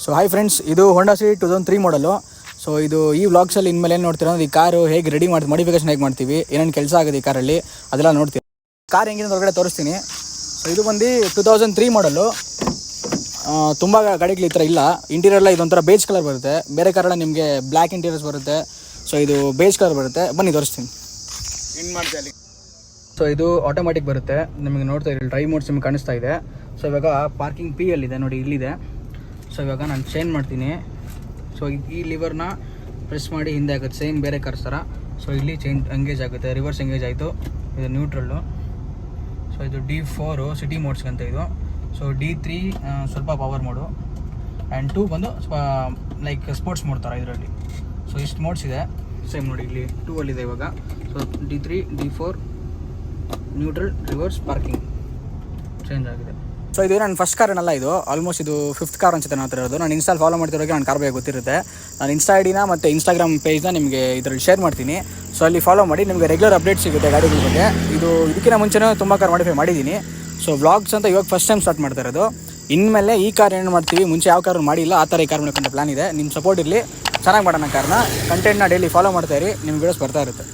So hi friends, ಇದು Honda City 2003 ಮಾಡಲು. So ಇದು ಈ ವ್ಲಾಗ್ಸಲ್ಲಿ ಇನ್ಮೇಲೆ ಏನು ನೋಡ್ತೀರಾ ಅಂದರೆ ಈ ಕಾರು ಹೇಗೆ ರೆಡಿ ಮಾಡಿ ಮಾಡಿಫಿಕೇಶನ್ ಹೇಗೆ ಮಾಡ್ತೀವಿ, ಏನೇನು ಕೆಲಸ ಆಗುತ್ತೆ ಈ ಕಾರಲ್ಲಿ ಅದೆಲ್ಲ ನೋಡ್ತೀವಿ. ಕಾರ್ ಹೆಂಗಿದೆ ಹೊರಗಡೆ ತೋರಿಸ್ತೀನಿ. ಸೊ ಇದು ಬಂದು 2003 ಮಾಡಲು. ತುಂಬ ಗಾಡಿಗಳು ಈ ಥರ ಇಲ್ಲ. ಇಂಟೀರಿಯರ್ ಎಲ್ಲ ಇದೊಂಥರ ಬೇಜ್ ಕಲರ್ ಬರುತ್ತೆ. ಬೇರೆ ಕಾರೆಲ್ಲ ನಿಮಗೆ ಬ್ಲ್ಯಾಕ್ ಇಂಟೀರಿಯರ್ಸ್ ಬರುತ್ತೆ. ಸೊ ಇದು ಬೇಜ್ ಕಲರ್ ಬರುತ್ತೆ. ಬನ್ನಿ ತೋರಿಸ್ತೀನಿ. ಇನ್ನು ಮಾಡ್ತೀವಿ. ಸೊ ಇದು ಆಟೋಮ್ಯಾಟಿಕ್ ಬರುತ್ತೆ. ನಿಮಗೆ ನೋಡ್ತಾ ಇರಲಿ ಡ್ರೈವ್ ಮೋಡ್ಸ್ ನಿಮಗೆ ಕಾಣಿಸ್ತಾ ಇದೆ. ಸೊ ಇವಾಗ ಪಾರ್ಕಿಂಗ್ ಪಿ ಎಲ್ಲಿದೆ ನೋಡಿ, ಇಲ್ಲಿದೆ. ಸೊ ಇವಾಗ ನಾನು ಚೇಂಜ್ ಮಾಡ್ತೀನಿ. ಸೊ ಈ ಲಿವರ್ನ ಪ್ರೆಸ್ ಮಾಡಿ ಹಿಂದೆ ಆಗುತ್ತೆ, ಸೇಮ್ ಬೇರೆ ಕಾರ್ಸ್ ಥರ. ಸೊ ಇಲ್ಲಿ ಎಂಗೇಜ್ ಆಗುತ್ತೆ, ರಿವರ್ಸ್ ಎಂಗೇಜ್ ಆಯಿತು. ಇದು ನ್ಯೂಟ್ರಲ್ಲು. ಸೊ ಇದು D4 ಸಿಟಿ ಮೋಡ್ಸ್ಗಂತ ಇದು. ಸೊ D3 ಸ್ವಲ್ಪ ಪವರ್ ಮೋಡು, ಆ್ಯಂಡ್ 2 ಬಂದು ಸ್ವಲ್ಪ ಲೈಕ್ ಸ್ಪೋರ್ಟ್ಸ್ ಮೋಡ್ ಥರ ಇದರಲ್ಲಿ. ಸೊ ಇಷ್ಟು ಮೋಡ್ಸ್ ಇದೆ. ಸೇಮ್ ನೋಡಿ ಇಲ್ಲಿ 2 ಅಲ್ಲಿದೆ ಇವಾಗ. So D3 D4 neutral reverse parking change ಆಗಿದೆ. ಸೊ ಇದು ನನ್ನ ಫಸ್ಟ್ ಕಾರ್ ಏನಲ್ಲ, ಇದು ಆಲ್ಮೋಸ್ಟ್ ಇದು 5th ಕಾರ್ ಅನ್ಸುತ್ತೆ ನಾನು ಇರೋದು. ನಾನು ಇನ್ಸ್ಟಾಲ್ ಫಾಲೋ ಮಾಡ್ತಿರೋರಿಗೆ ನನ್ನ ಕಾರ್ ಬಗ್ಗೆ ಗೊತ್ತಿರುತ್ತೆ. ನಾನು ಇನ್ಸ್ಟಾ ಐಡಿನ ಮತ್ತು ಇನ್ಸ್ಟಾಗ್ರಾಮ್ ಪೇಜ್ನ ನಿಮಗೆ ಇದರಲ್ಲಿ ಶೇರ್ ಮಾಡ್ತೀನಿ. ಸೊ ಅಲ್ಲಿ ಫಾಲೋ ಮಾಡಿ, ನಿಮಗೆ ರೆಗ್ಯುಲರ್ ಅಪ್ಡೇಟ್ ಸಿಗುತ್ತೆ ಗಾಡಿಗಳ ಬಗ್ಗೆ. ಇದಕ್ಕಿಂತ ಮುಂಚೆನೇ ತುಂಬ ಕಾರ್ ಮಾಡಿಫೈ ಮಾಡಿದ್ದೀನಿ. ಸೊ ವ್ಲಾಗ್ಸ್ ಅಂತ ಇವಾಗ ಫಸ್ಟ್ ಟೈಮ್ ಸ್ಟಾರ್ಟ್ ಮಾಡ್ತಾ ಇರೋದು. ಇನ್ಮೇಲೆ ಈ ಕಾರ್ ಏನು ಮಾಡ್ತೀವಿ, ಮುಂಚೆ ಯಾವ ಕಾರು ಮಾಡಿಲ್ಲ ಆ ಥರ ಈ ಕಾರ್ ಮಾಡ್ಕೊಂಡ ಪ್ಲಾನ್ ಇದೆ. ನಿಮ್ಮ ಸಪೋರ್ಟ್ ಇರಲಿ, ಚೆನ್ನಾಗಿ ಮಾಡೋಣ ಕಾರ್ನ. ಕಂಟೆಂಟ್ನ ಡೈಲಿ ಫಾಲೋ ಮಾಡ್ತಾ ಇರಿ, ನಿಮ್ಗೆ ವಿಡಿಯೋಸ್ ಬರ್ತಾ ಇರುತ್ತೆ.